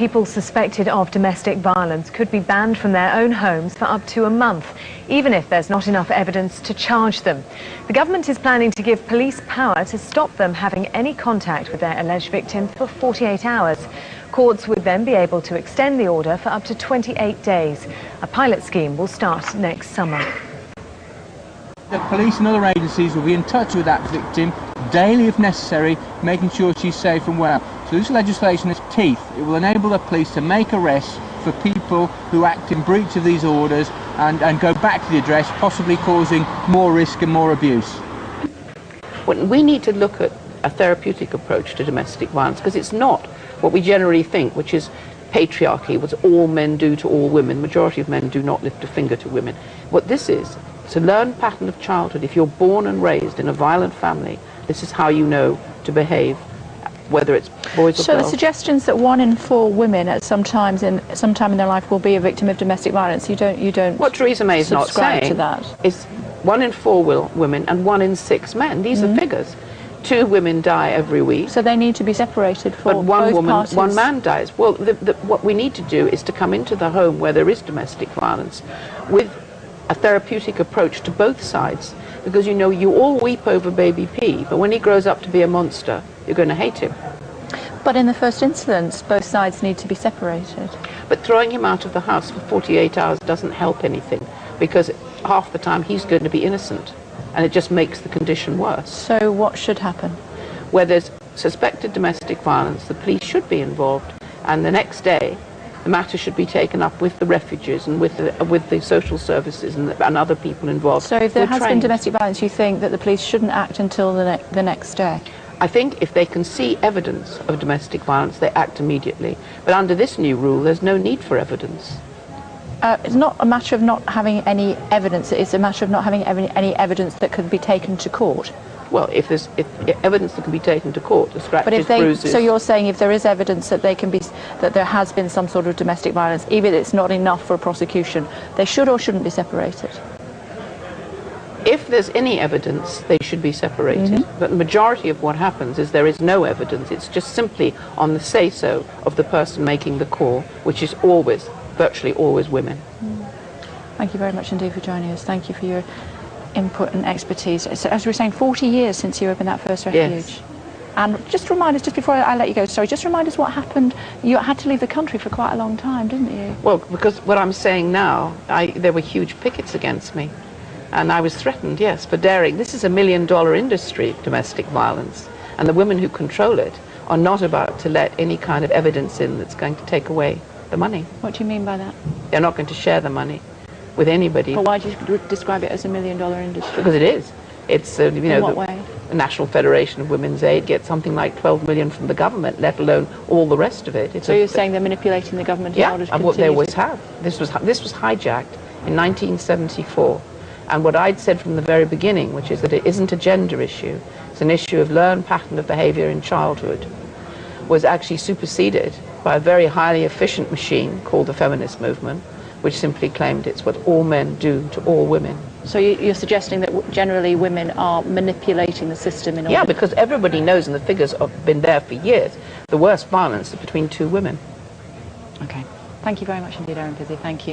people suspected of domestic violence could be banned from their own homes for up to a month, even if there's not enough evidence to charge them. The government is planning to give police power to stop them having any contact with their alleged victim for 48 hours. Courts would then be able to extend the order for up to 28 days. A pilot scheme will start next summer. The police and other agencies will be in touch with that victim daily if necessary, making sure she's safe and well. So this legislation has teeth. It will enable the police to make arrests for people who act in breach of these orders and go back to the address, possibly causing more risk and more abuse. We need to look at a therapeutic approach to domestic violence, because it's not what we generally think, which is patriarchy, what all men do to all women. The majority of men do not lift a finger to women. What this is a learned pattern of childhood. If you're born and raised in a violent family, this is how you know to behave, whether it's boys or girls. So the suggestions that 1 in 4 women at some time in their life will be a victim of domestic violence, you don't what Theresa May is not saying to that is 1 in 4 women and 1 in 6 men. These are figures. 2 women die every week. So they need to be separated for but 1 woman, parties. 1 man dies. Well, what we need to do is to come into the home where there is domestic violence with a therapeutic approach to both sides, because you know you all weep over baby P, but when he grows up to be a monster, you're going to hate him. But in the first instance, both sides need to be separated. But throwing him out of the house for 48 hours doesn't help anything, because half the time he's going to be innocent, and it just makes the condition worse. So what should happen? Where there's suspected domestic violence, the police should be involved, and the next day the matter should be taken up with the refugees and with the social services and other people involved. So if there has been domestic violence, you think that the police shouldn't act until the next day? I think if they can see evidence of domestic violence, they act immediately. But under this new rule, there's no need for evidence. It's not a matter of not having any evidence, it's a matter of not having any evidence that could be taken to court. Well, if there's evidence that can be taken to court, the scratches, bruises... So you're saying if there is evidence that that there has been some sort of domestic violence, even if it's not enough for a prosecution, they should or shouldn't be separated? If there's any evidence, they should be separated. But the majority of what happens is there is no evidence. It's just simply on the say-so of the person making the call, which is always, virtually always, women. Thank you very much indeed for joining us. Thank you for your input and expertise. So, as we were saying, 40 years since you opened that first refuge. Yes. And just remind us, just before I let you go, sorry, just remind us what happened. You had to leave the country for quite a long time, didn't you? Well, because what I'm saying now, there were huge pickets against me. And I was threatened, yes, for daring. This is $1 million industry, domestic violence. And the women who control it are not about to let any kind of evidence in that's going to take away the money. What do you mean by that? They're not going to share the money with anybody. But why do you describe it as $1 million industry? Because it is. It's, you know, in what way? The National Federation of Women's Aid gets something like 12 million from the government, let alone all the rest of it. So you're saying they're manipulating the government in order to and what they always have. This was hijacked in 1974. And what I'd said from the very beginning, which is that it isn't a gender issue, it's an issue of learned pattern of behavior in childhood, was actually superseded by a very highly efficient machine called the feminist movement, which simply claimed it's what all men do to all women. So you're suggesting that generally women are manipulating the system in order... Yeah, because everybody knows, and the figures have been there for years, the worst violence is between 2 women. Okay. Thank you very much indeed, Erin Pizzey. Thank you.